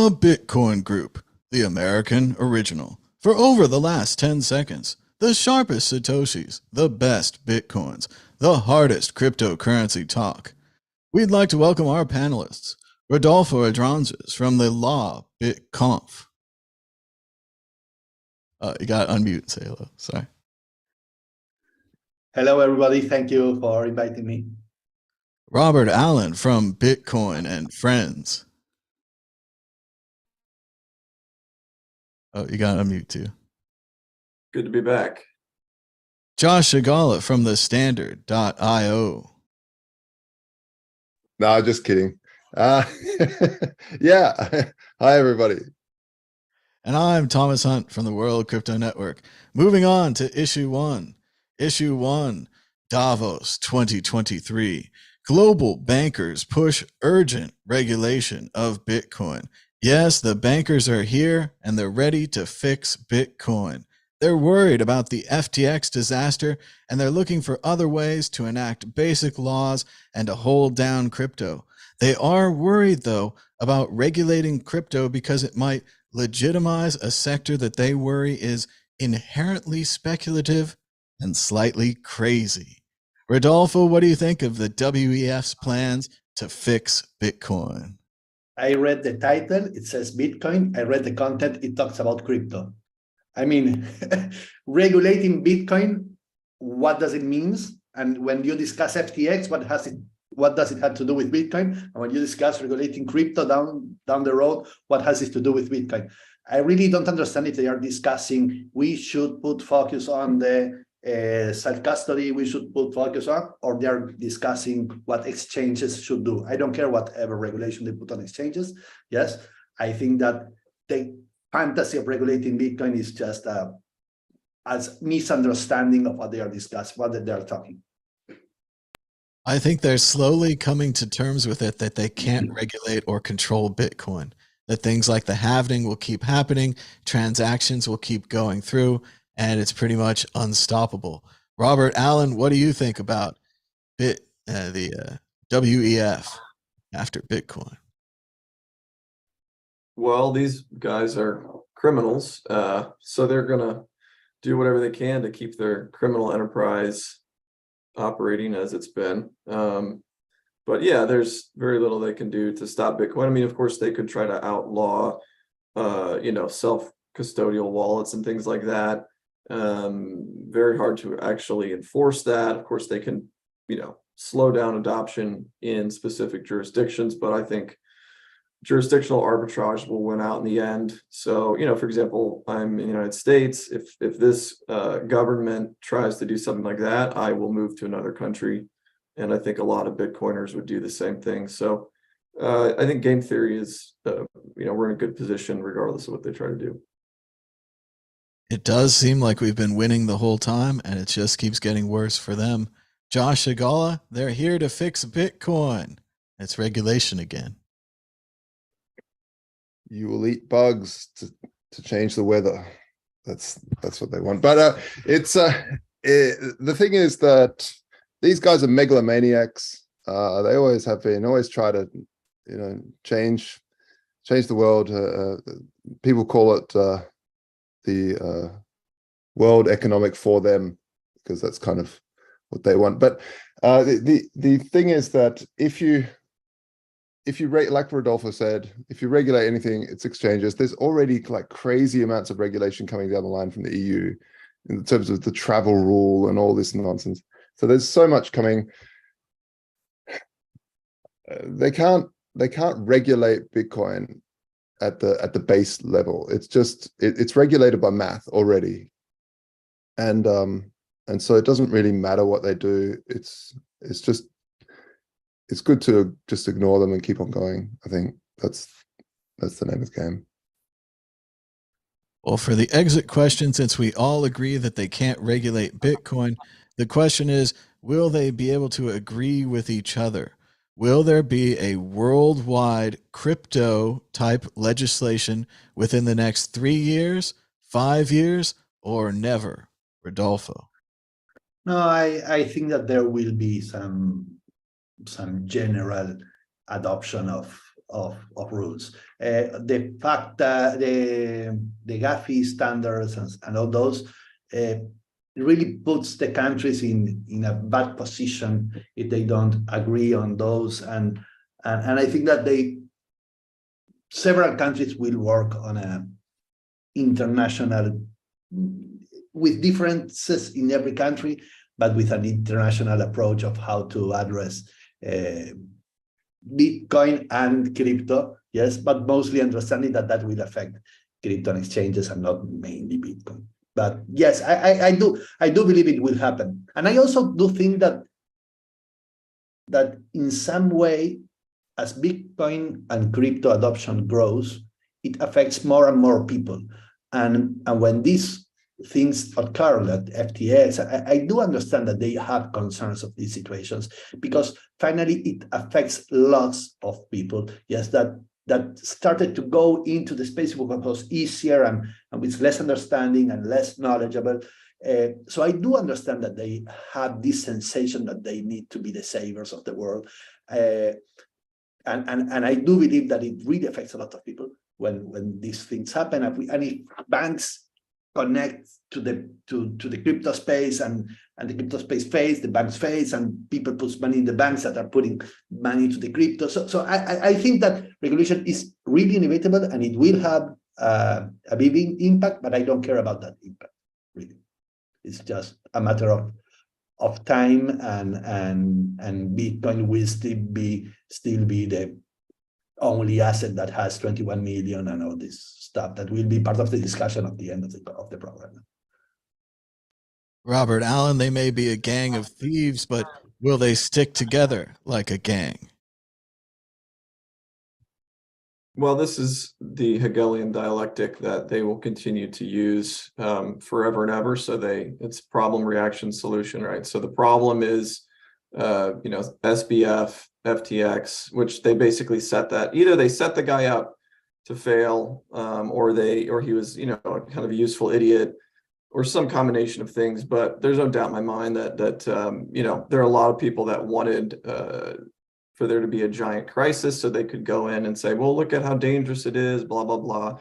The Bitcoin Group, the American original. For over the last 10 seconds, the sharpest Satoshis, the best Bitcoins, the hardest cryptocurrency talk. We'd like to welcome our panelists, Rodolfo Adranzes from the Law BitConf. You got to unmute and say hello. Sorry. Hello, everybody. Thank you for inviting me. Robert Allen from Bitcoin and Friends. Oh, you got to unmute too. Good to be back. Josh Shigala from the Standard.io. No, just kidding. Yeah. Hi, everybody. And I'm Thomas Hunt from the World Crypto Network. Moving on to issue one. Issue one, Davos 2023. Global bankers push urgent regulation of Bitcoin. Yes, the bankers are here and they're ready to fix Bitcoin. They're worried about the FTX disaster and they're looking for other ways to enact basic laws and to hold down crypto. They are worried, though, about regulating crypto because it might legitimize a sector that they worry is inherently speculative and slightly crazy. Rodolfo, what do you think of the WEF's plans to fix Bitcoin? I read the title. It says Bitcoin. I read the content. It talks about crypto. I mean, regulating Bitcoin, what does it mean? And when you discuss FTX, what does it have to do with Bitcoin? And when you discuss regulating crypto down the road, what has it to do with Bitcoin? I really don't understand if they are discussing we should put focus on the self-custody, we should put focus on, or they're discussing what exchanges should do. I don't care whatever regulation they put on exchanges. Yes, I think that the fantasy of regulating Bitcoin is just a misunderstanding of what they are discussing, what they are talking. I think they're slowly coming to terms with it that they can't regulate or control Bitcoin, that things like the halving will keep happening, transactions will keep going through, and it's pretty much unstoppable. Robert Allen, what do you think about the WEF after Bitcoin? Well, these guys are criminals, so they're going to do whatever they can to keep their criminal enterprise operating as it's been. But yeah, there's very little they can do to stop Bitcoin. I mean, of course, they could try to outlaw, self-custodial wallets and things like that. Very hard to actually enforce that. Of course, they can, slow down adoption in specific jurisdictions, but I think jurisdictional arbitrage will win out in the end. So, for example, I'm in the United States. If this government tries to do something like that, I will move to another country. And I think a lot of Bitcoiners would do the same thing. So I think game theory is, we're in a good position regardless of what they try to do. It does seem like we've been winning the whole time, and it just keeps getting worse for them. Josh Shigala, they're here to fix Bitcoin. It's regulation again. You will eat bugs to change the weather. That's what they want. But the thing is that these guys are megalomaniacs. They always have been. Always try to, change the world. People call it the world economic for them because that's kind of what they want. But the thing is that if you like Rodolfo said, if you regulate anything, it's exchanges. There's already like crazy amounts of regulation coming down the line from the EU in terms of the travel rule and all this nonsense. So there's so much coming. They can't regulate Bitcoin at the base level. It's just it's regulated by math already, and so it doesn't really matter what they do. It's good to just ignore them and keep on going. I think that's the name of the game. Well, for the exit question, since we all agree that they can't regulate Bitcoin, the question is, will they be able to agree with each other? Will there be a worldwide crypto type legislation within the next 3 years, 5 years, or never? Rodolfo. No, I think that there will be some general adoption of of rules. The fact that the GAFI standards and all those really puts the countries in a bad position if they don't agree on those. And I think that several countries will work on a international, with differences in every country, but with an international approach of how to address Bitcoin and crypto. Yes, but mostly understanding that will affect crypto exchanges and not mainly Bitcoin. But yes, I do believe it will happen. And I also do think that in some way, as Bitcoin and crypto adoption grows, it affects more and more people. And when these things occur, like FTX, I do understand that they have concerns of these situations, because finally it affects lots of people. Yes, that started to go into the space because it was easier and with less understanding and less knowledgeable. So I do understand that they have this sensation that they need to be the saviors of the world. And I do believe that it really affects a lot of people when these things happen. And if banks connect to the crypto space and the crypto space fails, the banks fails, and people put money in the banks that are putting money to the crypto. So I think that regulation is really inevitable and it will have a big impact, but I don't care about that impact, really. It's just a matter of time, and Bitcoin will still be the only asset that has 21 million and all this stuff that will be part of the discussion at the end of the program. Robert Allen, they may be a gang of thieves, but will they stick together like a gang? Well, this is the Hegelian dialectic that they will continue to use forever and ever. So it's problem, reaction, solution, right? So the problem is, SBF, FTX, which they basically either they set the guy up to fail, or he was, kind of a useful idiot, or some combination of things. But there's no doubt in my mind that there are a lot of people that wanted for there to be a giant crisis so they could go in and say, well, look at how dangerous it is, blah, blah, blah,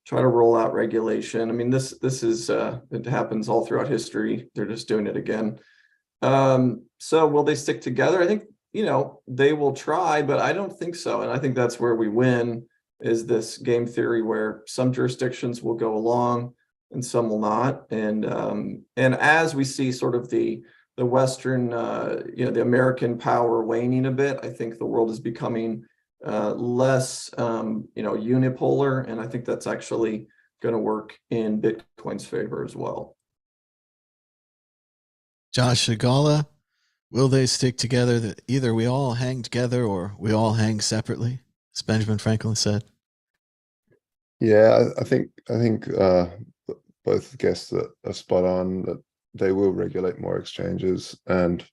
try to roll out regulation. I mean, this is, it happens all throughout history. They're just doing it again. So will they stick together? I think, they will try, but I don't think so. And I think that's where we win, is this game theory where some jurisdictions will go along and some will not. And as we see sort of the Western, the American power waning a bit, I think the world is becoming less, unipolar. And I think that's actually going to work in Bitcoin's favor as well. Josh Shigala, will they stick together? That either we all hang together or we all hang separately, as Benjamin Franklin said. Yeah, I think both guests are spot on, that they will regulate more exchanges, and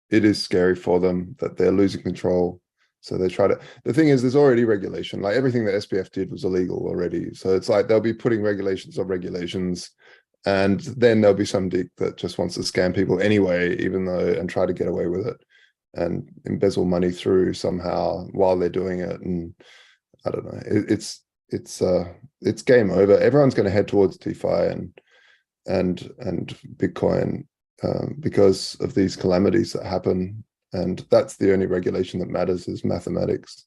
it is scary for them that they're losing control. So they try to, the thing is, there's already regulation, like everything that SBF did was illegal already. So it's like, they'll be putting regulations on regulations, and then there'll be some dick that just wants to scam people anyway, and try to get away with it and embezzle money through somehow while they're doing it. And I don't know, it's game over. Everyone's going to head towards DeFi and Bitcoin because of these calamities that happen, and that's the only regulation that matters, is mathematics.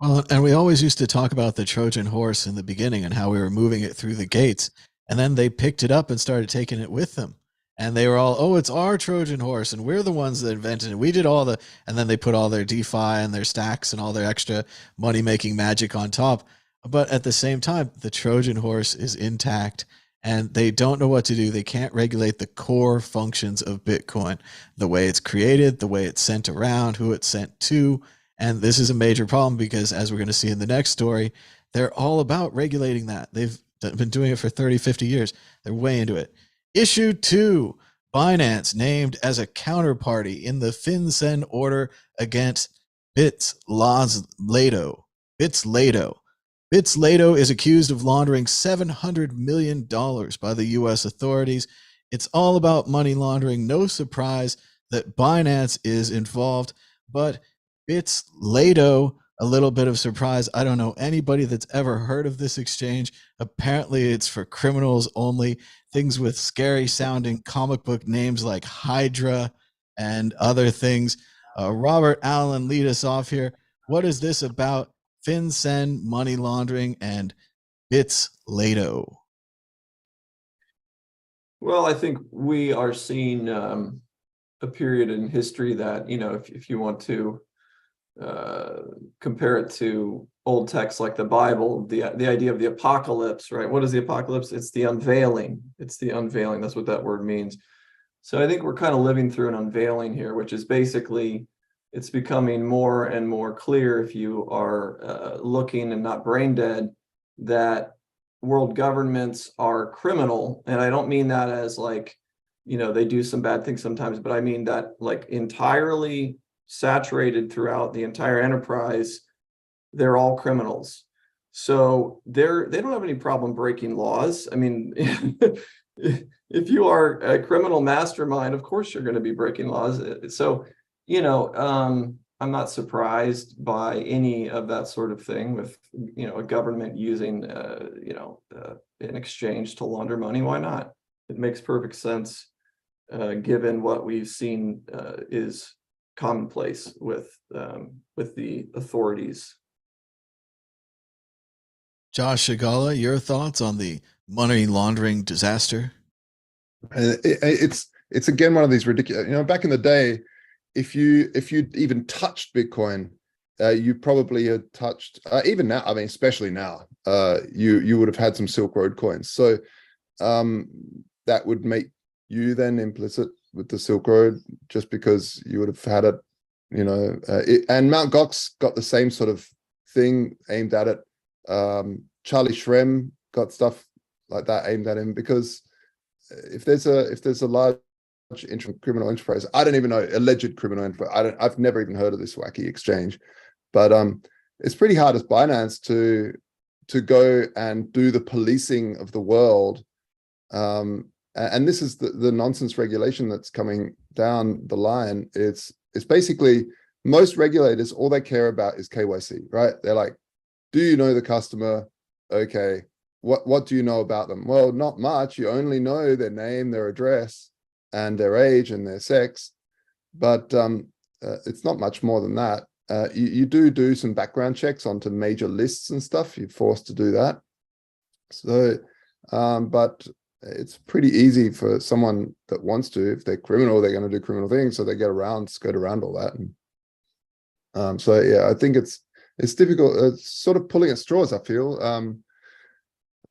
Well, and we always used to talk about the Trojan horse in the beginning and how we were moving it through the gates, and then they picked it up and started taking it with them, and they were all, oh, it's our Trojan horse and we're the ones that invented it, we did all the, and then they put all their DeFi and their stacks and all their extra money making magic on top. But at the same time, the Trojan horse is intact, and they don't know what to do. They can't regulate the core functions of Bitcoin, the way it's created, the way it's sent around, who it's sent to. And this is a major problem because, as we're going to see in the next story, they're all about regulating that. They've been doing it for 30, 50 years. They're way into it. Issue 2, Binance named as a counterparty in the FinCEN order against Bitzlato. Bitzlato is accused of laundering $700 million by the U.S. authorities. It's all about money laundering. No surprise that Binance is involved, but Bitzlato a little bit of surprise. I don't know anybody that's ever heard of this exchange. Apparently it's for criminals only. Things with scary sounding comic book names like Hydra and other things. Robert Allen, lead us off here. What is this about? FinCEN, money laundering, and Bitzlato. Well, I think we are seeing a period in history that, you know, if you want to compare it to old texts like the Bible, the idea of the apocalypse, right? What is the apocalypse? It's the unveiling. It's the unveiling. That's what that word means. So I think we're kind of living through an unveiling here, which is basically, it's becoming more and more clear, if you are looking and not brain dead, that world governments are criminal. And I don't mean that as like, you know, they do some bad things sometimes, but I mean that like entirely saturated throughout the entire enterprise, they're all criminals. So they don't have any problem breaking laws. I mean, if you are a criminal mastermind, of course you're going to be breaking laws. So, you know, I'm not surprised by any of that sort of thing with, you know, a government using, you know, an exchange to launder money. Why not? It makes perfect sense, given what we've seen is commonplace with the authorities. Josh Shigala, your thoughts on the money laundering disaster? It's again one of these ridiculous. You know, back in the day, if you even touched Bitcoin, you probably had touched even now. I mean, especially now, you would have had some Silk Road coins. So that would make you then implicit with the Silk Road, just because you would have had it. You know, and Mt. Gox got the same sort of thing aimed at it. Charlie Shrem got stuff like that aimed at him, because if there's a large criminal enterprise, I don't even know, alleged criminal enterprise, I've never even heard of this wacky exchange, but it's pretty hard as Binance to go and do the policing of the world, and this is the nonsense regulation that's coming down the line. It's basically, most regulators, all they care about is KYC, right? They're like, do you know the customer? Okay, what do you know about them? Well, not much. You only know their name, their address, and their age and their sex, but it's not much more than that. You do some background checks onto major lists and stuff. You're forced to do that. So, but it's pretty easy for someone that wants to. If they're criminal, they're going to do criminal things, so they skirt around all that. And so yeah, I think it's difficult. It's sort of pulling at straws, I feel.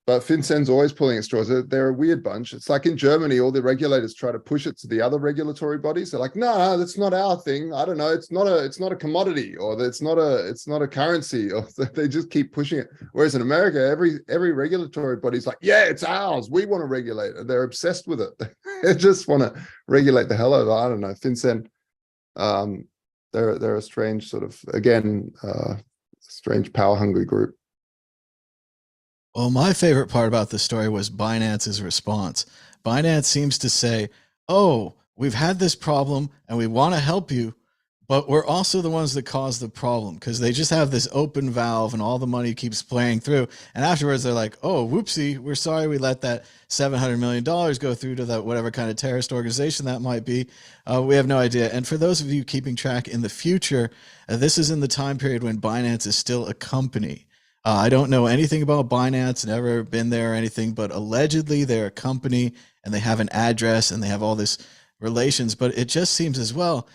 But FinCEN's always pulling at straws. They're a weird bunch. It's like in Germany, all the regulators try to push it to the other regulatory bodies. They're like, no, that's not our thing. I don't know. It's not a commodity, or it's not a currency, or they just keep pushing it. Whereas in America, every regulatory body's like, yeah, it's ours. We want to regulate it. They're obsessed with it. They just want to regulate the hell out of it. I don't know. FinCEN, they're a strange sort of, again, strange power hungry group. Well, my favorite part about the story was Binance's response. Binance seems to say, oh, we've had this problem and we want to help you, but we're also the ones that caused the problem, because they just have this open valve and all the money keeps playing through. And afterwards they're like, oh, whoopsie, we're sorry we let that $700 million go through to that whatever kind of terrorist organization that might be. We have no idea. And for those of you keeping track in the future, this is in the time period when Binance is still a company. I don't know anything about Binance, never been there or anything, but allegedly they're a company and they have an address and they have all this relations. But it just seems as well,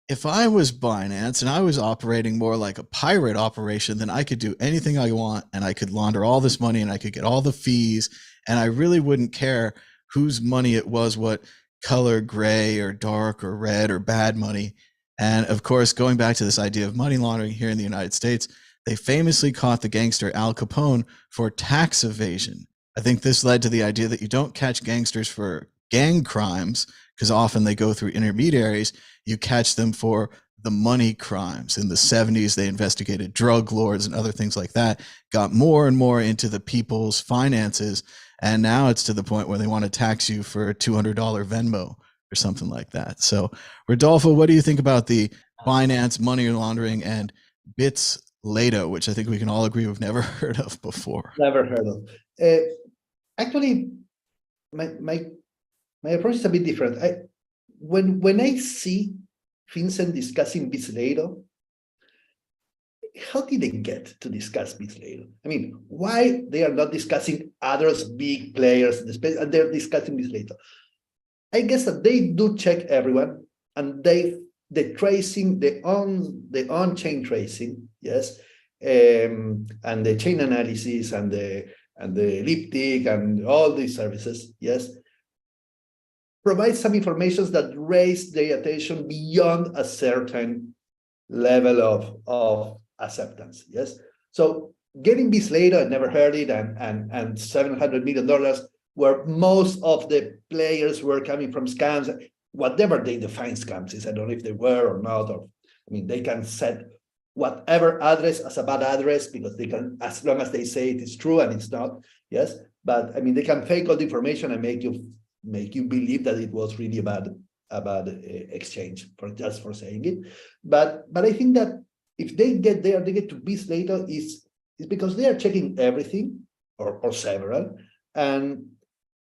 if I was Binance and I was operating more like a pirate operation, then I could do anything I want and I could launder all this money and I could get all the fees, and I really wouldn't care whose money it was, what color, gray or dark or red or bad money. And of course, going back to this idea of money laundering here in the United States, they famously caught the gangster Al Capone for tax evasion. I think this led to the idea that you don't catch gangsters for gang crimes, because often they go through intermediaries. You catch them for the money crimes. In the 70s, they investigated drug lords and other things like that, got more and more into the people's finances. And now it's to the point where they want to tax you for a $200 Venmo or something like that. So, Rodolfo, what do you think about the Binance money laundering and Lato, which I think we can all agree we've never heard of before. Never heard of. Actually, my approach is a bit different. When I see FinCEN discussing Bitzlato, how did they get to discuss Bitzlato? I mean, why they are not discussing others, big players in the space, and they're discussing Bitzlato? I guess that they do check everyone, and the tracing, the on-chain tracing, yes, and the chain analysis and the elliptic and all these services, yes, provide some information that raise their attention beyond a certain level of acceptance, yes. So getting Bitzlato, I never heard it, and $700 million, where most of the players were coming from scams, whatever they define scams is. I don't know if they were or not, or I mean, they can set whatever address as a bad address because they can, as long as they say it is true and it's not, yes. But I mean, they can fake all the information and make you believe that it was really a bad exchange for just for saying it. But I think that if they get there, they get to Bitzlato is because they are checking everything or several, and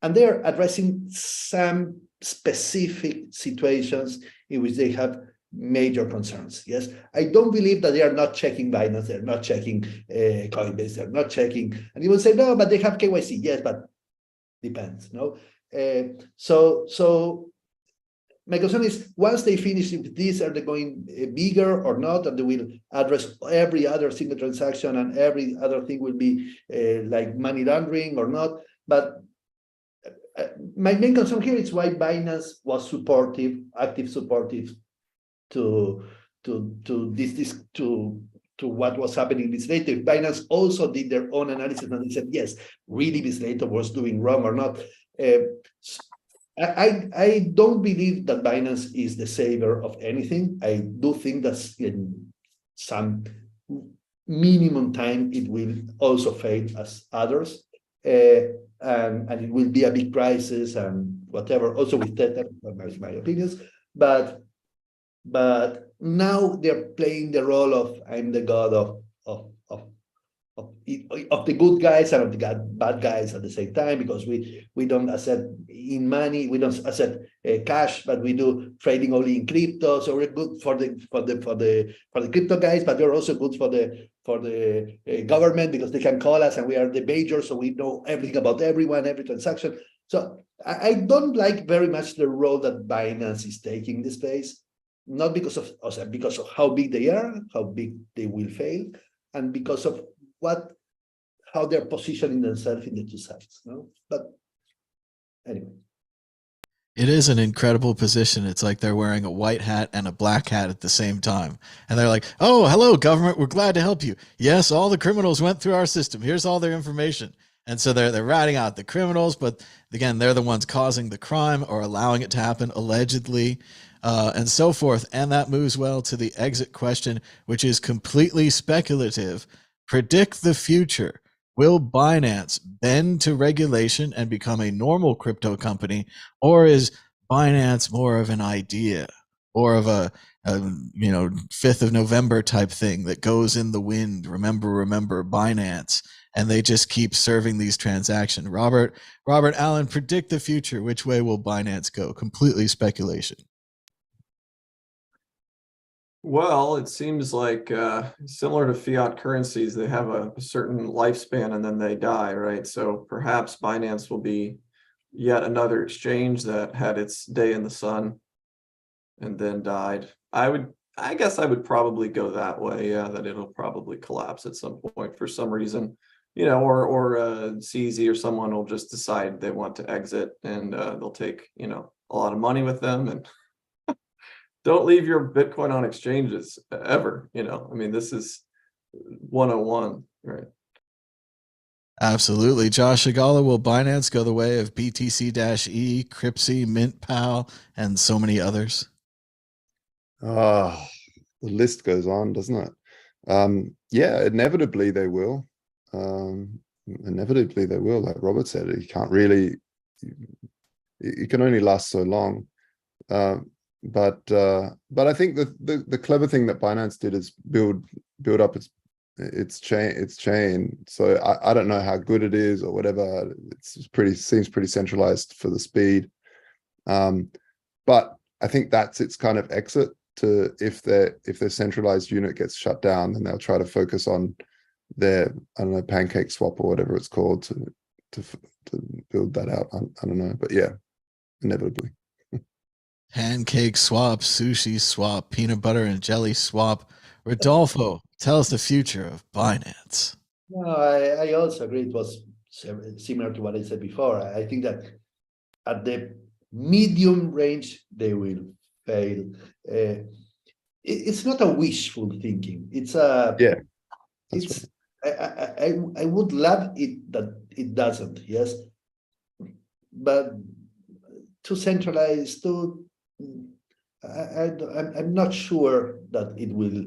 they're addressing some specific situations in which they have major concerns. Yes, I don't believe that they are not checking Binance, they're not checking Coinbase, they're not checking, and you will say, no, but they have KYC. Yes, but depends, no? So my concern is, once they finish with this, are they going bigger or not? And they will address every other single transaction, and every other thing will be like money laundering or not? But my main concern here is why Binance was supportive, active supportive to what was happening in Bitzlato. Binance also did their own analysis and they said, yes, really Bitzlato was doing wrong or not. I don't believe that Binance is the savior of anything. I do think that in some minimum time it will also fail as others, and it will be a big crisis and whatever. Also with Tether, that's my opinions. But now they're playing the role of, I'm the god of the good guys and of the bad guys at the same time, because we don't accept in money, we don't accept cash, but we do trading only in crypto. So we're good for the crypto guys, but we're also good for the government, because they can call us and we are the major, so we know everything about everyone, every transaction. So I don't like very much the role that Binance is taking in this space, not because of how big they are, how big they will fail, and because of how they're positioning themselves in the two sides. No? But anyway. It is an incredible position. It's like they're wearing a white hat and a black hat at the same time. And they're like, oh, hello, government. We're glad to help you. Yes, all the criminals went through our system. Here's all their information. And so they're ratting out the criminals, but again, they're the ones causing the crime or allowing it to happen, allegedly, and so forth. And that moves well to the exit question, which is completely speculative. Predict the future. Will Binance bend to regulation and become a normal crypto company, or is Binance more of an idea, or of a 5th of November type thing that goes in the wind? Remember Binance, and they just keep serving these transactions. Robert Allen, predict the future. Which way will Binance go? Completely speculation. Well, it seems like similar to fiat currencies, they have a certain lifespan and then they die, right? So perhaps Binance will be yet another exchange that had its day in the sun and then died. I guess I would probably go that way, yeah, that it'll probably collapse at some point for some reason, or CZ or someone will just decide they want to exit, and they'll take, a lot of money with them, and don't leave your Bitcoin on exchanges ever. I mean, this is 101, right? Absolutely. Josh Agala, will Binance go the way of BTC-E, Cripsy, MintPal, and so many others? The list goes on, doesn't it? Yeah, inevitably they will. Inevitably they will. Like Robert said, you can't really, you can only last so long. But I think the clever thing that Binance did is build up its it's chain. So I don't know how good it is or whatever. Seems pretty centralized for the speed. But I think that's its kind of exit to if their centralized unit gets shut down, then they'll try to focus on their, I don't know, pancake swap or whatever it's called to build that out. I don't know, but yeah, inevitably. Pancake swap, sushi swap, peanut butter and jelly swap. Rodolfo, tell us the future of Binance. No, I also agree. It was similar to what I said before. I think that at the medium range, they will fail. It's not a wishful thinking. It's a Yeah, it's right. I would love it that it doesn't. Yes, but too centralized. I'm not sure that it will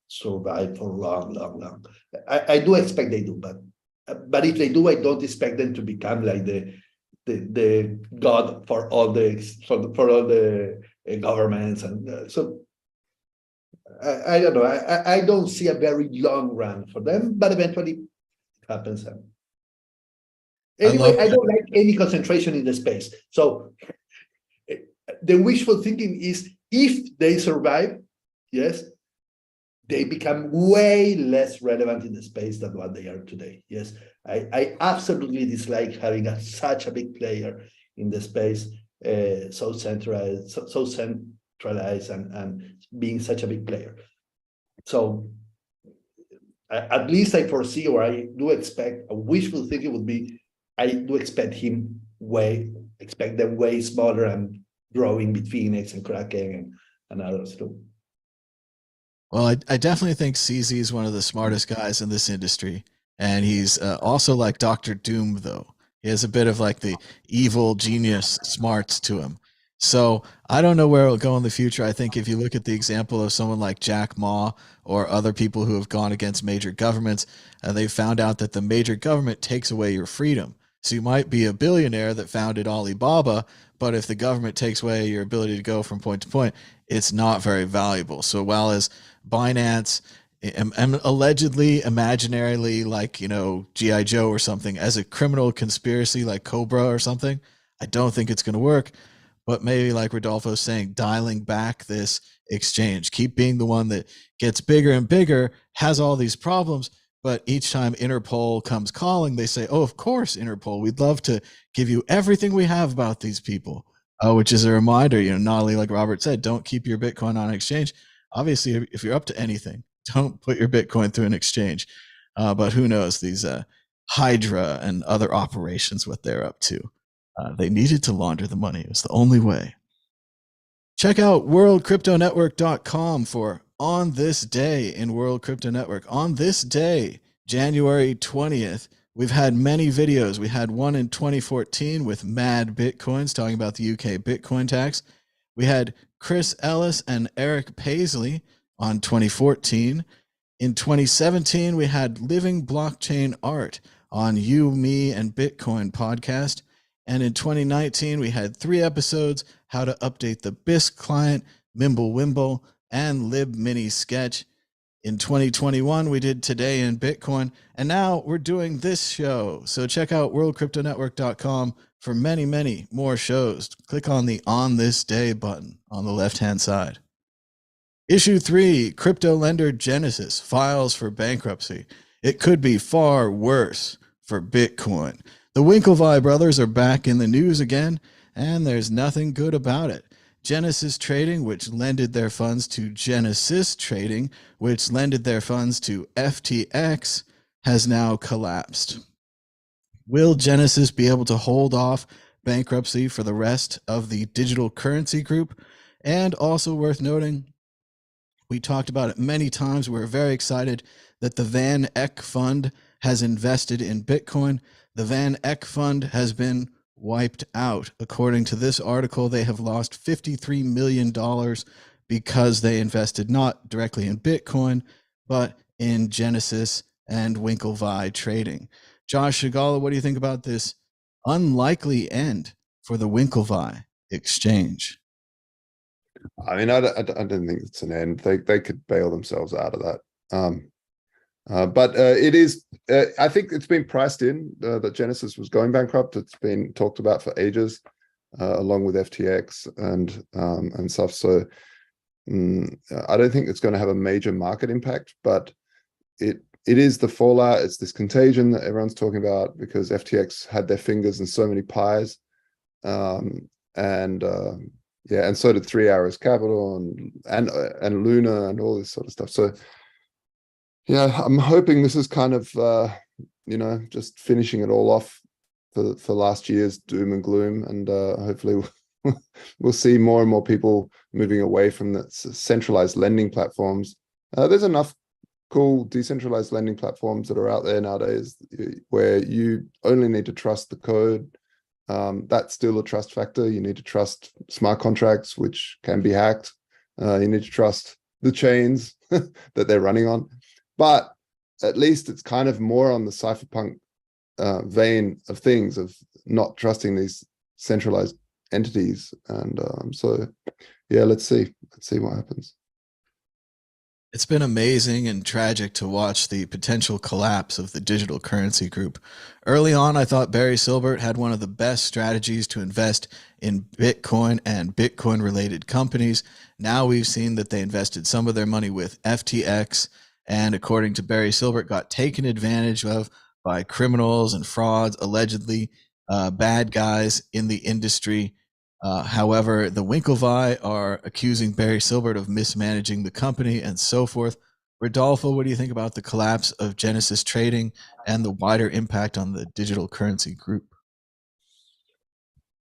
survive for long. I do expect they do, but if they do, I don't expect them to become like the god for all the governments, and so I don't know. I don't see a very long run for them, but eventually it happens. Anyway, I don't like any concentration in the space. So the wishful thinking is if they survive, yes, they become way less relevant in the space than what they are today. Yes, I absolutely dislike having such a big player in the space, so centralized and being such a big player. So at least I foresee, or I do expect, a wishful thinking would be, I do expect them way smaller and growing with Phoenix and Kraken and others too. Well, I definitely think CZ is one of the smartest guys in this industry. And he's also like Dr. Doom, though. He has a bit of like the evil genius smarts to him. So I don't know where it'll go in the future. I think if you look at the example of someone like Jack Ma or other people who have gone against major governments, they found out that the major government takes away your freedom. So you might be a billionaire that founded Alibaba, but if the government takes away your ability to go from point to point, it's not very valuable. So while as Binance allegedly, imaginarily, like, you know, G.I. Joe or something, as a criminal conspiracy like Cobra or something, I don't think it's going to work. But maybe, like Rodolfo's saying, dialing back this exchange, keep being the one that gets bigger and bigger, has all these problems, but each time Interpol comes calling, they say, oh, of course, Interpol, we'd love to give you everything we have about these people. Which is a reminder, you know, not only like Robert said, don't keep your Bitcoin on an exchange. Obviously, if you're up to anything, don't put your Bitcoin through an exchange. But who knows, these Hydra and other operations, what they're up to. They needed to launder the money. It was the only way. Check out worldcryptonetwork.com for On This Day in World Crypto Network. On this day, January 20th, we've had many videos. We had one in 2014 with Mad Bitcoins talking about the UK Bitcoin tax. We had Chris Ellis and Eric Paisley on 2014. In 2017, we had Living Blockchain Art on You, Me, and Bitcoin podcast. And in 2019, we had 3 episodes, How to Update the BISC Client, Mimblewimble, and libmini Sketch. In 2021, we did Today in Bitcoin, and now we're doing this show. So check out worldcryptonetwork.com for many, many more shows. Click on the On This Day button on the left-hand side. Issue 3, crypto lender Genesis files for bankruptcy. It could be far worse for Bitcoin. The Winklevi brothers are back in the news again, and there's nothing good about it. Genesis Trading, which lended their funds to Genesis Trading, which lended their funds to FTX, has now collapsed. Will Genesis be able to hold off bankruptcy for the rest of the digital currency group? And also worth noting, we talked about it many times. We're very excited that the Van Eck Fund has invested in Bitcoin. The Van Eck Fund has been wiped out. According to this article, they have lost $53 million because they invested not directly in Bitcoin, but in Genesis and Winklevi Trading. Josh Shigala, what do you think about this unlikely end for the Winklevi exchange? I mean, I don't think it's an end. They could bail themselves out of that. But it is, I think it's been priced in that Genesis was going bankrupt. It's been talked about for ages, along with FTX and stuff. So I don't think it's going to have a major market impact, but it is the fallout. It's this contagion that everyone's talking about because FTX had their fingers in so many pies. Yeah, and so did 3 Arrows Capital and Luna and all this sort of stuff. So yeah, I'm hoping this is kind of just finishing it all off for last year's doom and gloom, and hopefully we'll see more and more people moving away from the centralized lending platforms. There's enough cool decentralized lending platforms that are out there nowadays where you only need to trust the code. That's still a trust factor. You need to trust smart contracts, which can be hacked. You need to trust the chains that they're running on. But at least it's kind of more on the cypherpunk vein of things, of not trusting these centralized entities. And so, yeah, let's see what happens. It's been amazing and tragic to watch the potential collapse of the digital currency group. Early on, I thought Barry Silbert had one of the best strategies to invest in Bitcoin and Bitcoin-related companies. Now we've seen that they invested some of their money with FTX, and according to Barry Silbert, got taken advantage of by criminals and frauds, allegedly bad guys in the industry. However, the Winklevi are accusing Barry Silbert of mismanaging the company and so forth. Rodolfo, what do you think about the collapse of Genesis Trading and the wider impact on the digital currency group?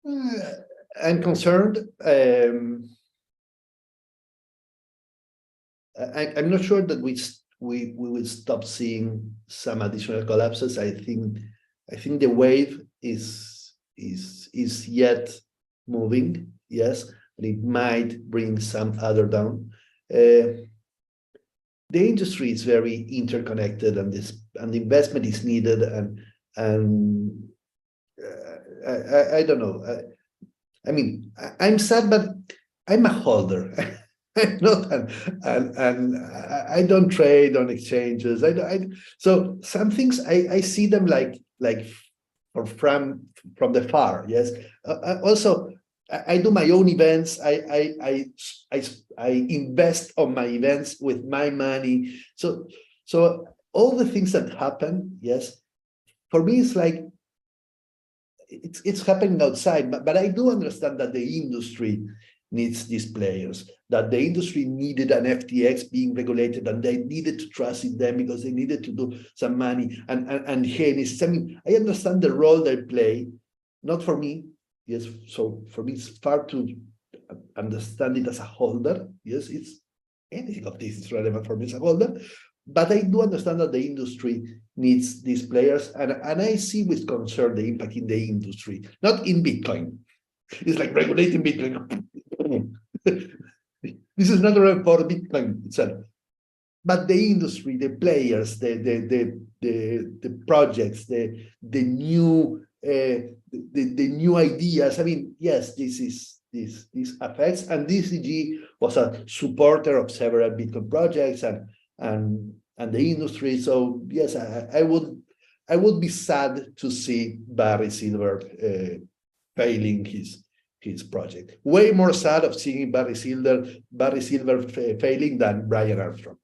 I'm concerned. I'm not sure that we will stop seeing some additional collapses. I think the wave is yet moving, yes, and it might bring some other down. The industry is very interconnected, and the investment is needed, and I don't know. I mean, I'm sad, but I'm a holder. I'm not, and I don't trade on exchanges. So some things I see them like from the far. Yes. Also, I do my own events. I invest on my events with my money. So all the things that happen, yes, for me it's like it's happening outside. But I do understand that the industry needs these players, that the industry needed an FTX being regulated, and they needed to trust in them because they needed to do some money. And Genesis, I mean, I understand the role they play. Not for me, yes. So for me, it's far to understand it as a holder. Yes, it's anything of this is relevant for me as a holder. But I do understand that the industry needs these players, and I see with concern the impact in the industry, not in Bitcoin. It's like regulating Bitcoin. This is not relevant for Bitcoin itself, but the industry, the players, the projects, the new ideas. I mean, yes, this affects, and DCG was a supporter of several Bitcoin projects and the industry. So yes, I would be sad to see Barry Silbert failing his project. Way more sad of seeing Barry Silbert failing than Brian Armstrong.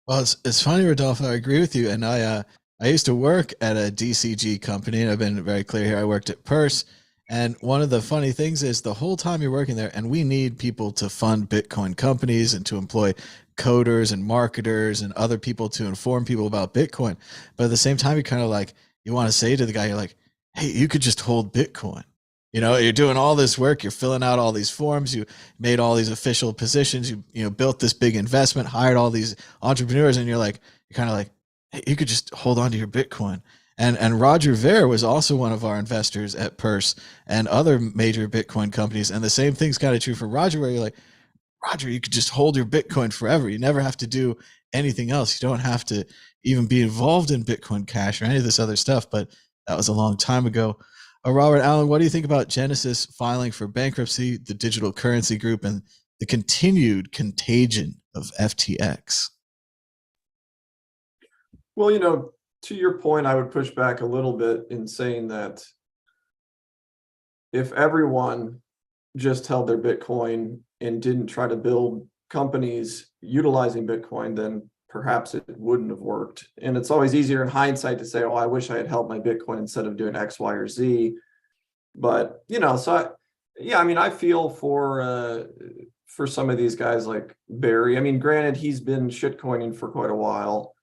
Well, it's funny, Rodolfo. I agree with you. And I used to work at a DCG company, and I've been very clear here. I worked at Purse. And one of the funny things is the whole time you're working there, and we need people to fund Bitcoin companies and to employ coders and marketers and other people to inform people about Bitcoin. But at the same time, you're kind of like, you want to say to the guy, you're like, hey, you could just hold Bitcoin. You know, you're doing all this work, you're filling out all these forms, you made all these official positions, you built this big investment, hired all these entrepreneurs, and you're kind of like, hey, you could just hold on to your Bitcoin. And Roger Ver was also one of our investors at Purse and other major Bitcoin companies. And the same thing's kind of true for Roger, where you're like, Roger, you could just hold your Bitcoin forever. You never have to do anything else. You don't have to even be involved in Bitcoin Cash or any of this other stuff. But that was a long time ago. Robert Allen, what do you think about Genesis filing for bankruptcy, the digital currency group, and the continued contagion of FTX? Well, you know, to your point, I would push back a little bit in saying that if everyone just held their Bitcoin and didn't try to build companies utilizing Bitcoin, then perhaps it wouldn't have worked. And it's always easier in hindsight to say, oh, I wish I had held my Bitcoin instead of doing X, Y, or Z. But, you know, so I mean, I feel for some of these guys like Barry. I mean, granted, he's been shitcoining for quite a while.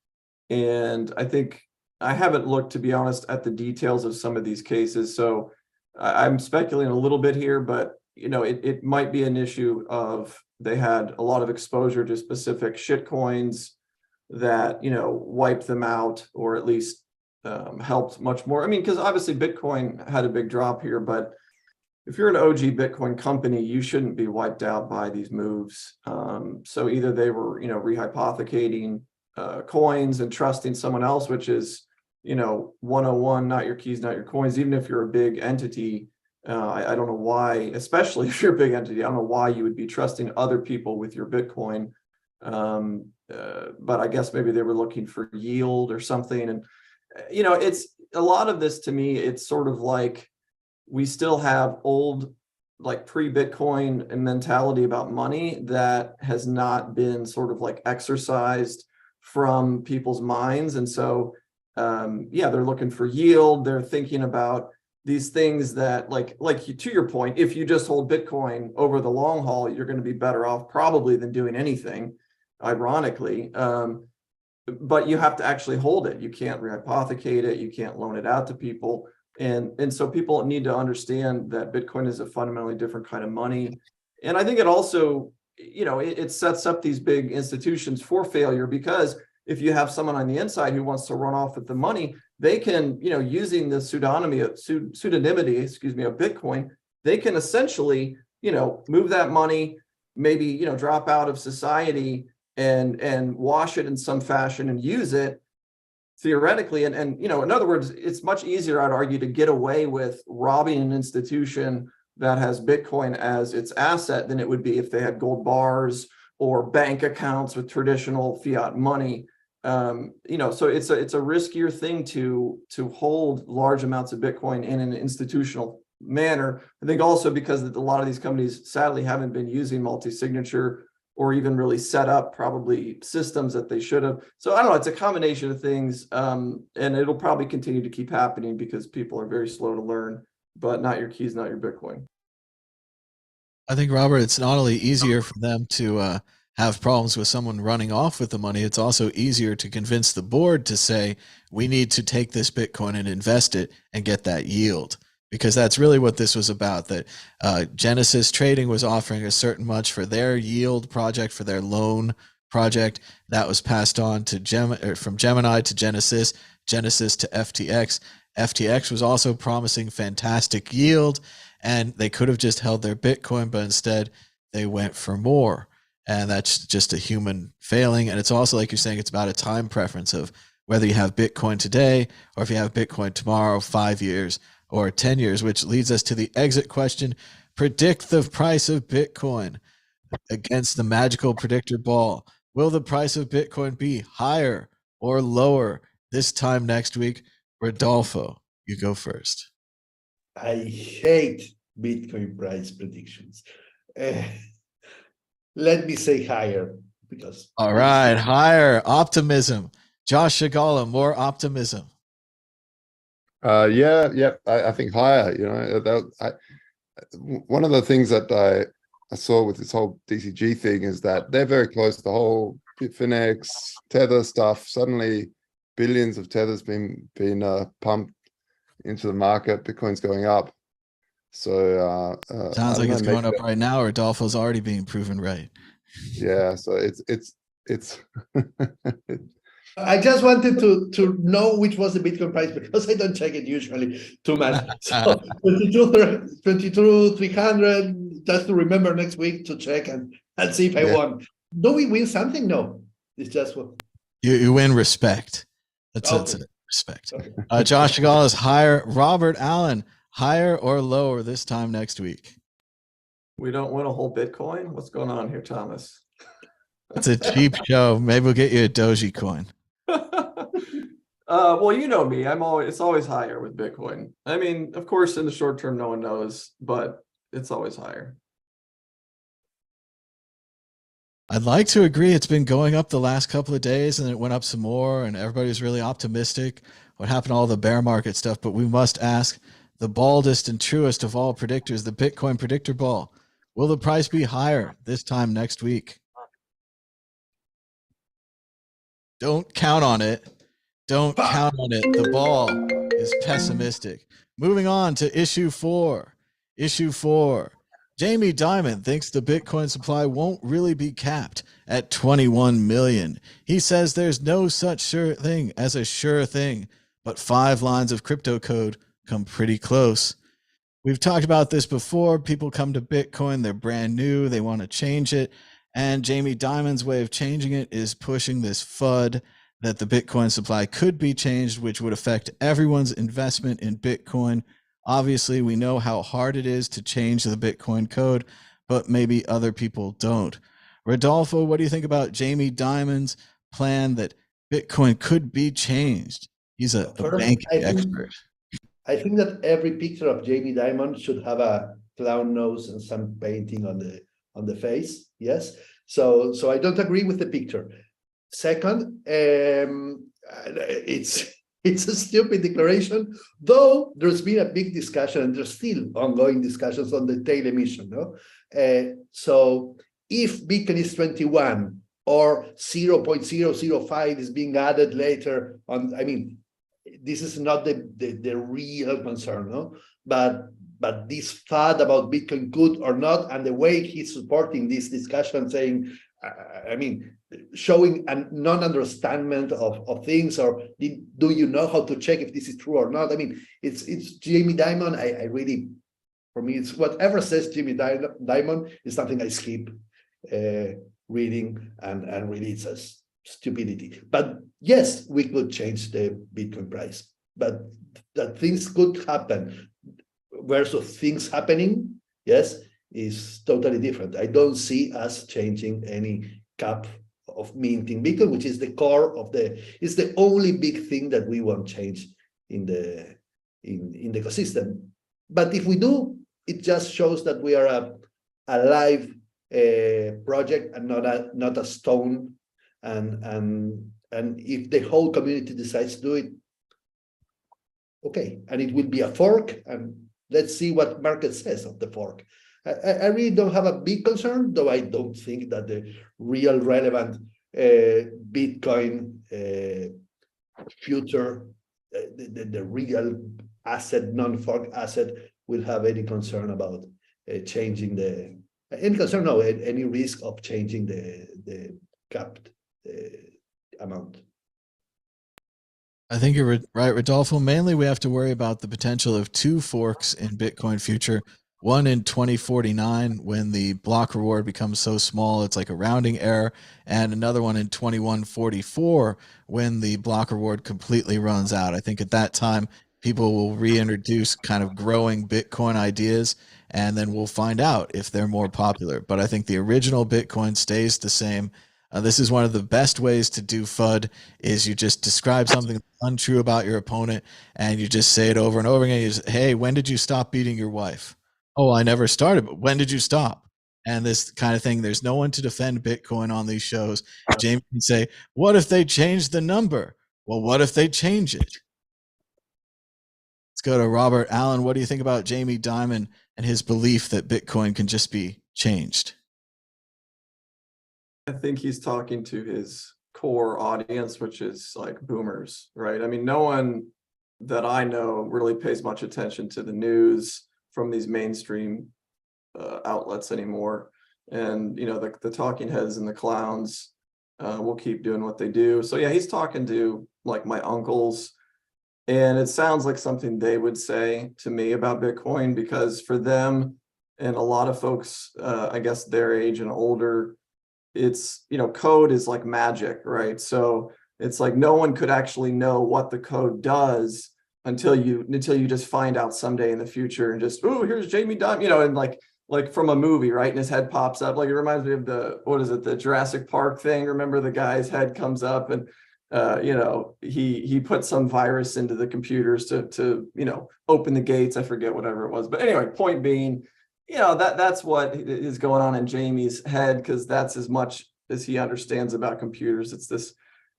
And I think I haven't looked, to be honest, at the details of some of these cases. So I'm speculating a little bit here, but, you know, it might be an issue of they had a lot of exposure to specific shitcoins that, you know, wiped them out, or at least helped much more. I mean, because obviously Bitcoin had a big drop here, but if you're an OG Bitcoin company, you shouldn't be wiped out by these moves. So either they were, you know, rehypothecating coins and trusting someone else, which is, you know, 101, not your keys, not your coins. Even if you're a big entity, I don't know why, especially if you're a big entity, I don't know why you would be trusting other people with your Bitcoin. But I guess maybe they were looking for yield or something. And, you know, it's a lot of this to me, it's sort of like we still have old, like pre-Bitcoin mentality about money that has not been sort of like exercised from people's minds. And so, yeah, they're looking for yield. They're thinking about these things that like to your point, if you just hold Bitcoin over the long haul, you're going to be better off probably than doing anything, ironically. But you have to actually hold it. You can't rehypothecate it. You can't loan it out to people. And so people need to understand that Bitcoin is a fundamentally different kind of money. And I think it also, you know, it sets up these big institutions for failure, because if you have someone on the inside who wants to run off with the money, they can, you know, using the pseudonymity, of Bitcoin, they can essentially, you know, move that money, maybe, you know, drop out of society and wash it in some fashion and use it theoretically. And you know, in other words, it's much easier, I'd argue, to get away with robbing an institution that has Bitcoin as its asset than it would be if they had gold bars or bank accounts with traditional fiat money. You know, so it's a riskier thing to hold large amounts of Bitcoin in an institutional manner. I think also because a lot of these companies sadly haven't been using multi-signature or even really set up probably systems that they should have. So I don't know, it's a combination of things, and it'll probably continue to keep happening because people are very slow to learn, but not your keys, not your Bitcoin. I think, Robert, it's not only easier for them to have problems with someone running off with the money, it's also easier to convince the board to say, we need to take this Bitcoin and invest it and get that yield. Because that's really what this was about, that Genesis Trading was offering a certain much for their yield project, for their loan project. That was passed on to from Gemini to Genesis, Genesis to FTX. FTX was also promising fantastic yield, and they could have just held their Bitcoin, but instead they went for more. And that's just a human failing. And it's also, like you're saying, it's about a time preference of whether you have Bitcoin today or if you have Bitcoin tomorrow, 5 years, or 10 years, which leads us to the exit question. Predict the price of Bitcoin against the magical predictor ball. Will the price of Bitcoin be higher or lower this time next week? Rodolfo, you go first. I hate Bitcoin price predictions. Let me say higher, because. All right, higher. Optimism. Josh Shigala, more optimism. Yeah, I think higher. You know, one of the things that I saw with this whole DCG thing is that they're very close to the whole Bitfinex Tether stuff. Suddenly, billions of Tethers being pumped into the market. Bitcoin's going up. So sounds like it's going up right now, or Adolfo's already being proven right. Yeah, so it's I just wanted to know which was the Bitcoin price, because I don't check it usually too much. So 22,300, just to remember next week to check and see if I won. Do we win something? No, it's just what you win respect. That's it. Respect. Okay. Josh Shigala is higher. Robert Allen, higher or lower this time next week? We don't win a whole Bitcoin. What's going on here, Thomas? It's a cheap show. Maybe we'll get you a Doji coin. Well, you know me. It's always higher with Bitcoin. I mean, of course, in the short term, no one knows, but it's always higher. I'd like to agree. It's been going up the last couple of days, and it went up some more, and everybody's really optimistic. What happened to all the bear market stuff? But we must ask the baldest and truest of all predictors, the Bitcoin predictor ball. Will the price be higher this time next week? Don't count on it. Don't count on it. The ball is pessimistic. Moving on to issue 4. Issue 4. Jamie Dimon thinks the Bitcoin supply won't really be capped at 21 million. He says there's no such sure thing as a sure thing, but 5 lines of crypto code come pretty close. We've talked about this before. People come to Bitcoin, they're brand new, they want to change it. And Jamie Dimon's way of changing it is pushing this FUD that the Bitcoin supply could be changed, which would affect everyone's investment in Bitcoin. Obviously, we know how hard it is to change the Bitcoin code, but maybe other people don't. Rodolfo, what do you think about Jamie Dimon's plan that Bitcoin could be changed? He's a banking expert. I think that every picture of Jamie Dimon should have a clown nose and some painting on the face. Yes. So I don't agree with the picture. Second, it's a stupid declaration, though there's been a big discussion and there's still ongoing discussions on the tail emission. No? So if Bitcoin is 21 or 0.005 is being added later on, I mean, this is not the real concern, no? But this FUD about Bitcoin good or not, and the way he's supporting this discussion, saying, I mean, showing a non-understanding of things, or do you know how to check if this is true or not? I mean, it's Jamie Dimon. I really, for me, it's whatever says Jamie Dimon is something I skip reading, and really it's a stupidity. But yes, we could change the Bitcoin price, but that things could happen versus things happening, yes, is totally different. I don't see us changing any cap of minting Bitcoin, which is the core of it's the only big thing that we won't change in the ecosystem. But if we do, it just shows that we are a live project and not a stone. And if the whole community decides to do it, okay, and it will be a fork, and let's see what market says of the fork. I really don't have a big concern, though I don't think that the real relevant Bitcoin future, the real asset, non-fork asset, will have any concern about changing any risk of changing the capped amount. I think you're right, Rodolfo. Mainly, we have to worry about the potential of 2 forks in Bitcoin future. One in 2049, when the block reward becomes so small it's like a rounding error, and another one in 2144, when the block reward completely runs out. I think at that time, people will reintroduce kind of growing Bitcoin ideas, and then we'll find out if they're more popular. But I think the original Bitcoin stays the same. This is one of the best ways to do FUD, is you just describe something untrue about your opponent, and you just say it over and over again. You just, hey, when did you stop beating your wife? Oh, I never started, but when did you stop? And this kind of thing. There's no one to defend Bitcoin on these shows. James can say, what if they change the number? Well, what if they change it? Let's go to Robert Allen. What do you think about Jamie Dimon and his belief that Bitcoin can just be changed? I think he's talking to his core audience, which is like boomers, right? I mean, no one that I know really pays much attention to the news from these mainstream outlets anymore. And, you know, the talking heads and the clowns will keep doing what they do. So yeah, he's talking to like my uncles, and it sounds like something they would say to me about Bitcoin, because for them and a lot of folks, I guess their age and older, it's, you know, code is like magic, right? So it's like no one could actually know what the code does until you just find out someday in the future, and just, oh, here's Jamie Dimon, you know, and like like from a movie, right? And his head pops up. Like it reminds me of the Jurassic Park thing. Remember the guy's head comes up and he put some virus into the computers to open the gates. I forget whatever it was. But anyway, point being, that's what is going on in Jamie's head, because that's as much as he understands about computers. It's this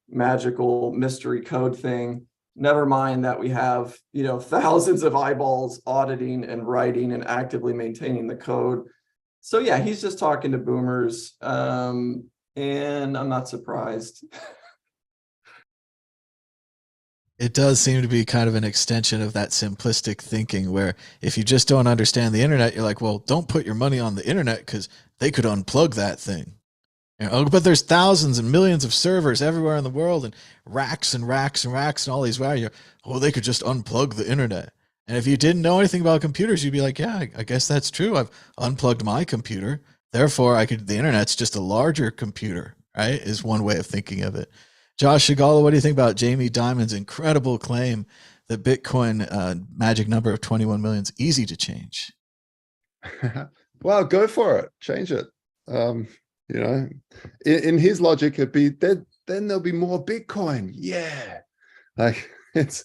magical mystery code thing. Never mind that we have, thousands of eyeballs auditing and writing and actively maintaining the code. So yeah, he's just talking to boomers, and I'm not surprised. It does seem to be kind of an extension of that simplistic thinking where if you just don't understand the internet, you're like, well, don't put your money on the internet because they could unplug that thing. But there's thousands and millions of servers everywhere in the world and racks and racks and racks and all these values. Oh, they could just unplug the internet. And if you didn't know anything about computers, you'd be like, yeah, I guess that's true. I've unplugged my computer. Therefore, the internet's just a larger computer, right? Is one way of thinking of it. Josh Shigala, what do you think about Jamie Dimon's incredible claim that Bitcoin magic number of 21 million is easy to change? Well, go for it. Change it. In his logic, it'd be then there'll be more Bitcoin. Yeah. Like it's,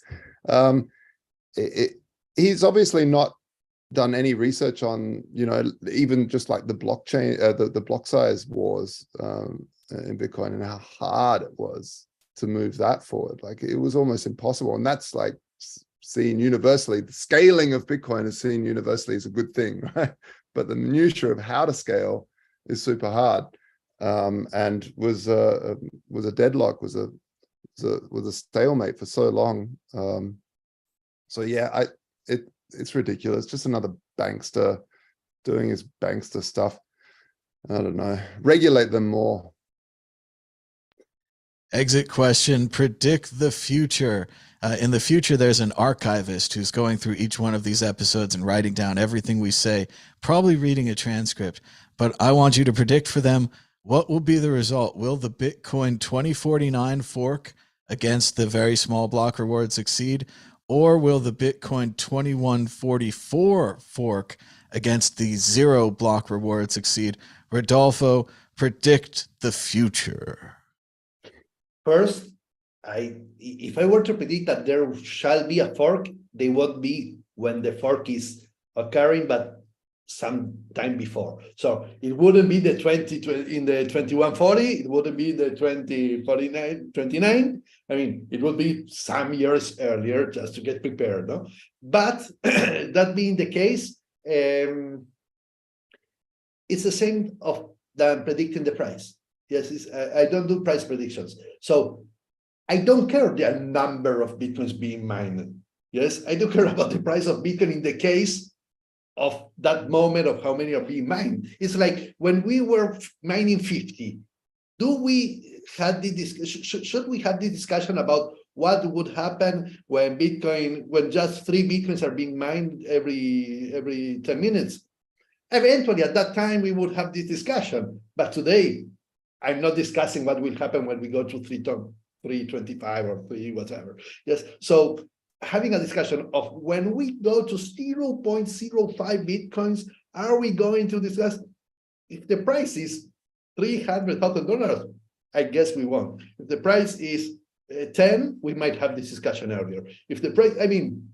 he's obviously not done any research on, even just like the blockchain, the block size wars in Bitcoin and how hard it was to move that forward. Like it was almost impossible. And that's like seen universally. The scaling of Bitcoin is seen universally as a good thing, right? But the minutiae of how to scale is super hard, and was a deadlock, was a stalemate for so long. So yeah, it's ridiculous. Just another bankster doing his bankster stuff. I don't know. Regulate them more. Exit question, predict the future. In the future, there's an archivist who's going through each one of these episodes and writing down everything we say, probably reading a transcript. But I want you to predict for them, what will be the result? Will the Bitcoin 2049 fork against the very small block reward succeed? Or will the Bitcoin 2144 fork against the 0 block reward succeed? Rodolfo, predict the future. First, if I were to predict that there shall be a fork, they won't be when the fork is occurring, but some time before. So it wouldn't be the 2140, it wouldn't be the 29. I mean, it would be some years earlier just to get prepared, no? But that being the case, it's the same than predicting the price. Yes, I don't do price predictions. So I don't care the number of Bitcoins being mined. Yes, I don't care about the price of Bitcoin in the case of that moment of how many are being mined. It's like when we were mining 50, should we have the discussion about what would happen when just 3 Bitcoins are being mined every 10 minutes? Eventually, at that time, we would have this discussion. But today, I'm not discussing what will happen when we go to 325 or 3 whatever. Yes. So having a discussion of when we go to 0.05 Bitcoins, are we going to discuss if the price is $300,000? I guess we won't. If the price is 10, we might have this discussion earlier. If the price, I mean,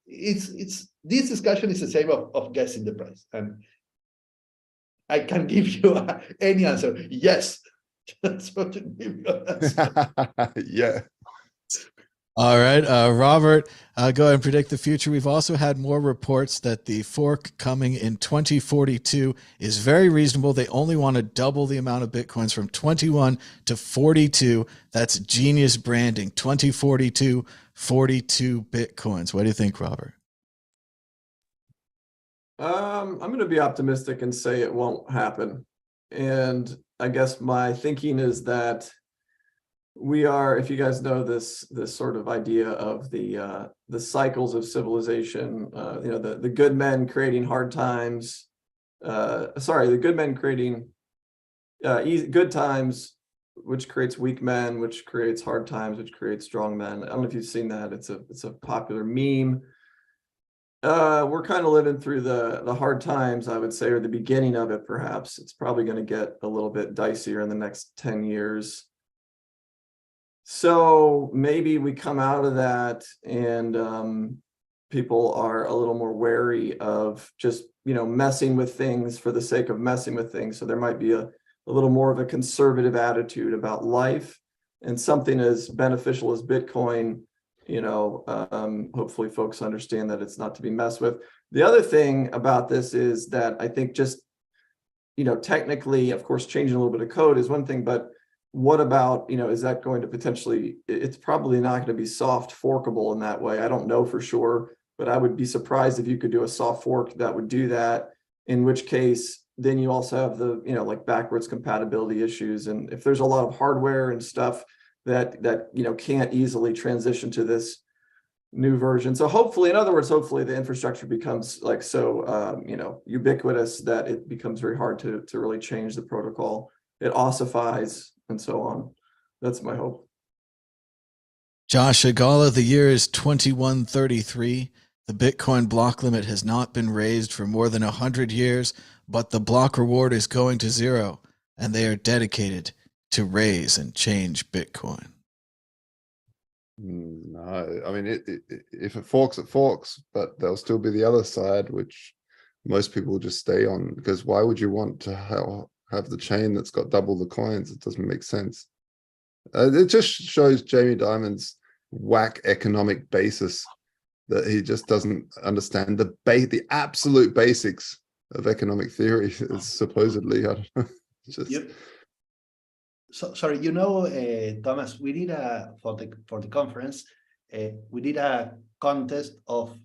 this discussion is the same of guessing the price, and I can give you any answer. Yes. That's what to give you an answer. Yeah. All right, Robert, go ahead and predict the future. We've also had more reports that the fork coming in 2042 is very reasonable. They only want to double the amount of Bitcoins from 21 to 42. That's genius branding. 2042, 42 Bitcoins. What do you think, Robert? I'm going to be optimistic and say it won't happen. And I guess my thinking is that we are, if you guys know this sort of idea of the cycles of civilization, the good men creating hard times, the good men creating good times, which creates weak men, which creates hard times, which creates strong men. I don't know if you've seen that. It's a popular meme. We're kind of living through the hard times, I would say, or the beginning of it, perhaps. It's probably going to get a little bit dicier in the next 10 years. So maybe we come out of that and people are a little more wary of just, messing with things for the sake of messing with things. So there might be a little more of a conservative attitude about life, and something as beneficial as Bitcoin, hopefully folks understand that it's not to be messed with. The other thing about this is that I think just, technically, of course, changing a little bit of code is one thing, but what about, is that going to potentially, it's probably not going to be soft forkable in that way. I don't know for sure, but I would be surprised if you could do a soft fork that would do that, in which case, then you also have the, like backwards compatibility issues. And if there's a lot of hardware and stuff that can't easily transition to this new version. So hopefully, in other words, hopefully the infrastructure becomes like so, ubiquitous that it becomes very hard to really change the protocol. It ossifies and so on. That's my hope. Josh Agala, the year is 2133. The Bitcoin block limit has not been raised for more than 100 years, but the block reward is going to zero, and they are dedicated to raise and change Bitcoin. No, I mean, if it forks, but there'll still be the other side, which most people will just stay on, because why would you want to have the chain that's got double the coins? It doesn't make sense. It just shows Jamie Dimon's whack economic basis, that he just doesn't understand the absolute basics of economic theory, supposedly. I don't know. Just... Yep. So sorry, Thomas, we did for the conference, we did a contest of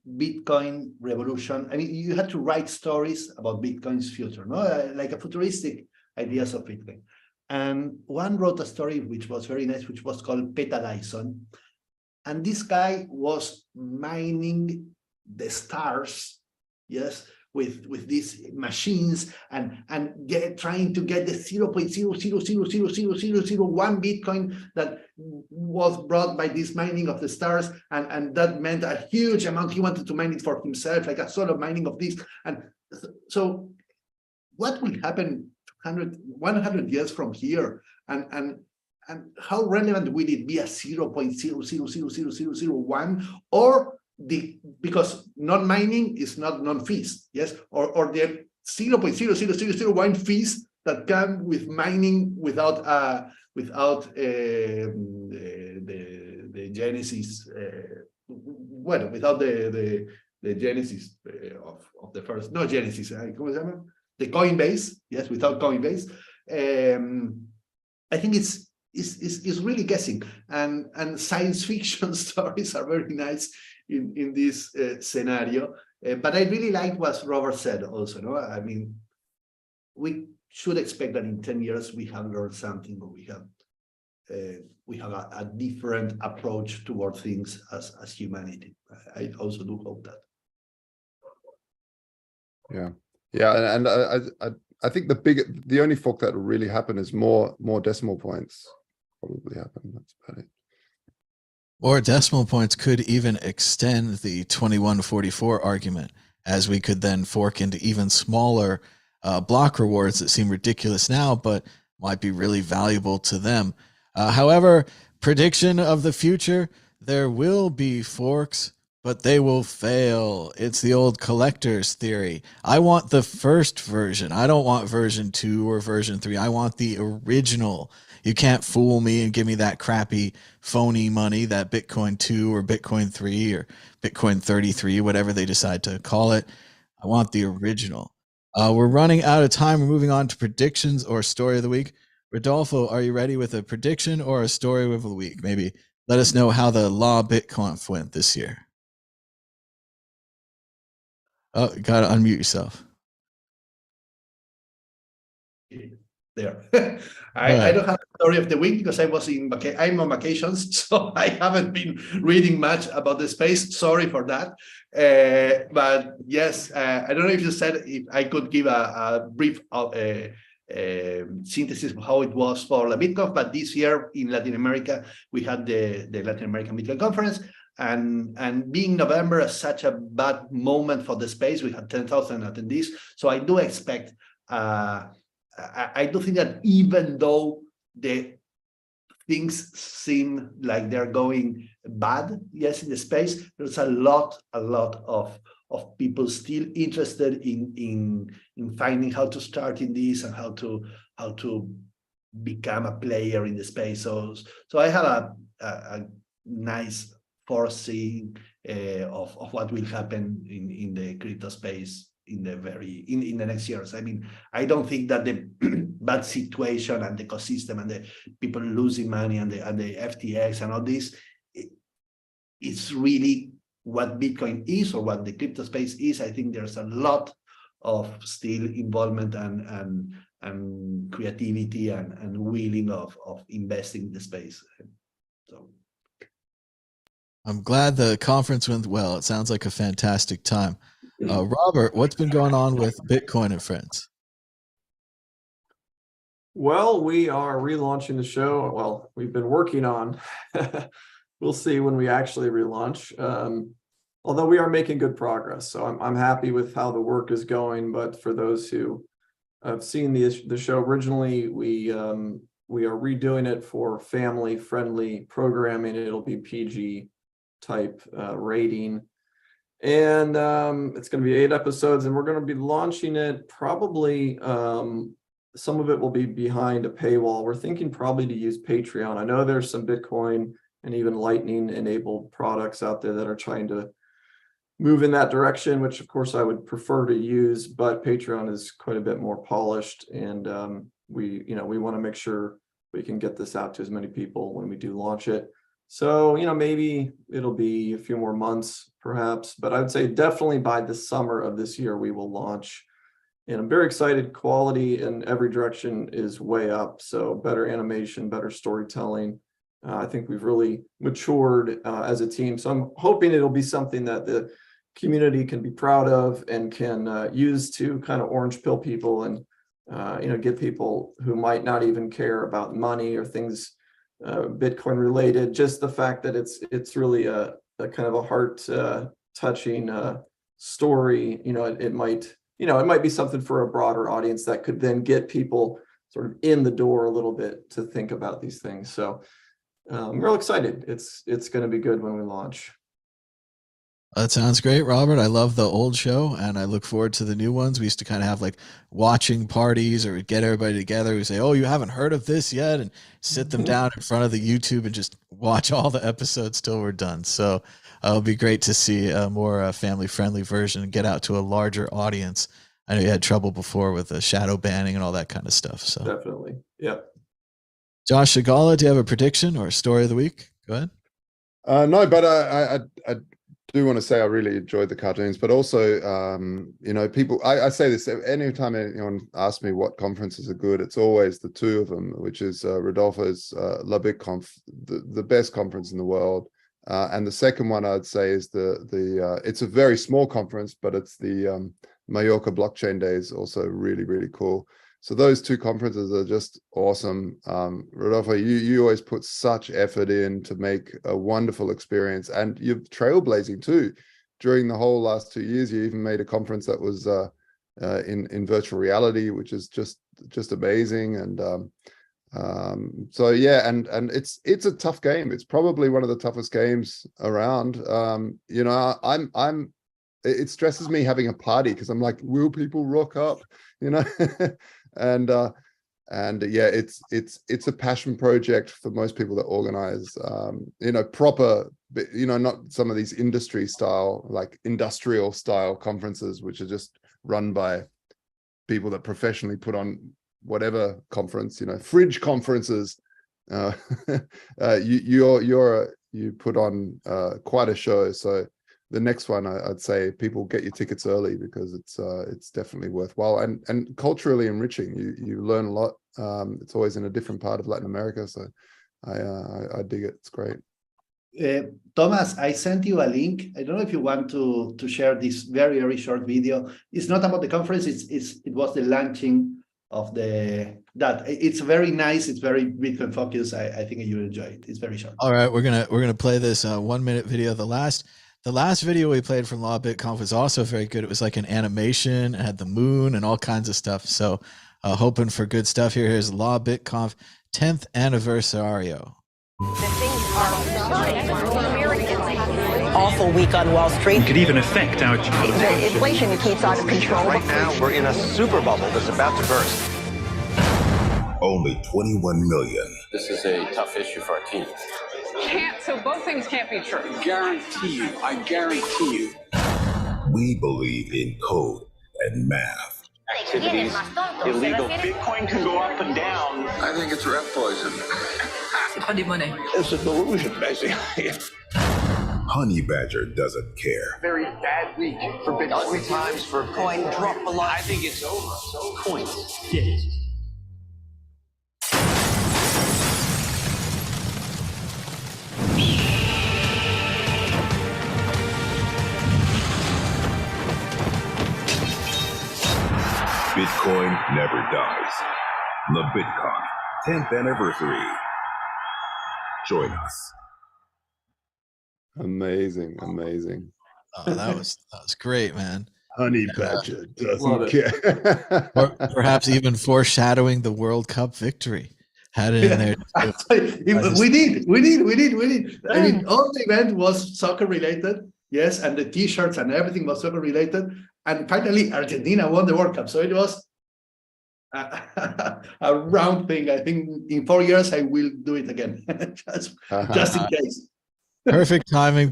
Bitcoin revolution. I mean, you had to write stories about Bitcoin's future, no, like a futuristic ideas of Bitcoin. And one wrote a story which was very nice, which was called Peta Dyson. And this guy was mining the stars, yes, with these machines and trying to get the 0.0000001 Bitcoin that was brought by this mining of the stars, and that meant a huge amount. He wanted to mine it for himself, like a sort of mining of this. And so what will happen 100 years from here? And how relevant will it be a 0.0000001, or because non-mining is not non-fees, yes, or the 0.00001 fees that come with mining without the genesis, without the genesis of the first, no genesis, ¿cómo se llama? The Coinbase, yes, without Coinbase. I think it's really guessing, and science fiction stories are very nice in this scenario. But I really like what Robert said also. No, I mean, we should expect that in 10 years we have learned something, or we have a different approach toward things as humanity. I also do hope that. Yeah, and I think the only fork that will really happen is more decimal points probably happen. That's about it. Or decimal points could even extend the 2144 argument, as we could then fork into even smaller block rewards that seem ridiculous now, but might be really valuable to them. However, prediction of the future, there will be forks, but they will fail. It's the old collector's theory. I want the first version. I don't want version 2 or version 3. I want the original. You can't fool me and give me that crappy phony money, that Bitcoin 2 or Bitcoin 3 or Bitcoin 33, whatever they decide to call it. I want the original. We're running out of time. We're moving on to predictions or story of the week. Rodolfo, are you ready with a prediction or a story of the week? Maybe let us know how the Law BitConf went this year. Oh, you got to unmute yourself. There. I don't have a story of the week because I'm on vacations, so I haven't been reading much about the space. Sorry for that. But yes, I don't know if you said if I could give a brief synthesis of how it was for the BitConf, but this year in Latin America, we had the Latin American Bitcoin Conference. and being November is such a bad moment for the space. We had 10,000 attendees, so I do expect. I do think that even though the things seem like they're going bad, yes, in the space, there's a lot of people still interested in finding how to start in this and how to become a player in the space. So I have a nice foreseeing of what will happen in the crypto space in the next years. I mean, I don't think that the bad situation and the ecosystem and the people losing money and the FTX and all this, it's really what Bitcoin is or what the crypto space is. I think there's a lot of still involvement and creativity and willing of investing in the space. So I'm glad the conference went well. It sounds like a fantastic time. Robert, what's been going on with Bitcoin and Friends? Well, we are relaunching the show. Well, we've been working on. We'll see when we actually relaunch. Although we are making good progress, so I'm happy with how the work is going. But for those who have seen the show originally, we are redoing it for family-friendly programming. It'll be PG type rating. And it's going to be 8 episodes, and we're going to be launching it probably, some of it will be behind a paywall. We're thinking probably to use Patreon. I know there's some Bitcoin and even Lightning enabled products out there that are trying to move in that direction, which of course I would prefer to use, but Patreon is quite a bit more polished, and we want to make sure we can get this out to as many people when we do launch it. So, maybe it'll be a few more months, perhaps, but I would say definitely by the summer of this year, we will launch. And I'm very excited. Quality in every direction is way up. So better animation, better storytelling. I think we've really matured as a team. So I'm hoping it'll be something that the community can be proud of and can use to kind of orange pill people and, get people who might not even care about money or things Bitcoin related. Just the fact that it's really a kind of a heart touching story. It might be something for a broader audience that could then get people sort of in the door a little bit to think about these things. So I'm real excited. It's going to be good when we launch. That sounds great, Robert. I love the old show, and I look forward to the new ones. We used to kind of have like watching parties, or we'd get everybody together. We say, "Oh, you haven't heard of this yet," and sit them down in front of the YouTube and just watch all the episodes till we're done. So it'll be great to see a more family-friendly version and get out to a larger audience. I know you had trouble before with the shadow banning and all that kind of stuff. So definitely, yeah. Josh Segala, do you have a prediction or a story of the week? Go ahead. No, but I do want to say I really enjoyed the cartoons, but also, people, I say this anytime anyone asks me what conferences are good, it's always the two of them, which is Rodolfo's La BitConf, the best conference in the world. And the second one I'd say is it's a very small conference, but it's the Mallorca Blockchain Days, also really, really cool. So those two conferences are just awesome. Rodolfo, you always put such effort in to make a wonderful experience, and you're trailblazing too. During the whole last 2 years, you even made a conference that was in virtual reality, which is just amazing. And so yeah, and it's a tough game. It's probably one of the toughest games around. It stresses me having a party because I'm like, will people rock up? And yeah, it's a passion project for most people that organize, proper, not some of these industry style, like industrial style conferences, which are just run by people that professionally put on whatever conference, fridge conferences. You put on quite a show. So the next one, I'd say people get your tickets early because it's definitely worthwhile and culturally enriching. You learn a lot. It's always in a different part of Latin America, so I dig it. It's great. Thomas, I sent you a link. I don't know if you want to share this very, very short video. It's not about the conference. It was the launching of that. It's very nice. It's very Bitcoin focused. I think you enjoy it. It's very short. All right, we're gonna play this 1 minute video. The last video we played from Law BitConf was also very good. It was like an animation, it had the moon and all kinds of stuff. So hoping for good stuff here. Here's Law BitConf 10th anniversario. Awful week on Wall Street. It could even affect our The inflation keeps out of control. Right now, we're in a super bubble that's about to burst. Only 21 million. This is a tough issue for our team. So both things can't be true. I guarantee you. We believe in code and math. Activities illegal. Bitcoin can go up and down. I think it's rat poison. It's a delusion, basically. Honey Badger doesn't care. Very bad week for Bitcoin. Ugly times for Coin drop a lot. I think it's over. So coins. Bitcoin never dies. The BitCon 10th anniversary. Join us. Amazing. Oh, that was great, man. Honey Badger Love doesn't care. Or perhaps even foreshadowing the World Cup victory. Had it in there. We did. I mean, all the event was soccer related, yes, and the T-shirts and everything was soccer related. And finally, Argentina won the World Cup. So it was a round thing. I think in 4 years I will do it again, just in case. Perfect timing.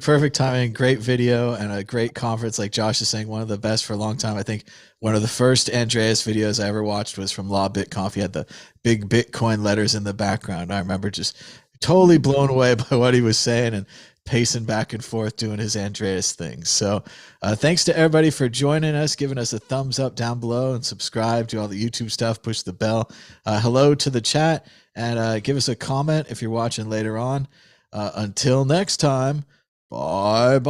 Great video and a great conference. Like Josh is saying, one of the best for a long time. I think one of the first Andreas videos I ever watched was from Law BitConf. He had the big Bitcoin letters in the background. I remember just totally blown away by what he was saying and pacing back and forth doing his Andreas thing. So thanks to everybody for joining us, giving us a thumbs up down below, and subscribe to all the YouTube stuff, push the bell. Hello to the chat, and give us a comment if you're watching later on. Until next time, bye-bye.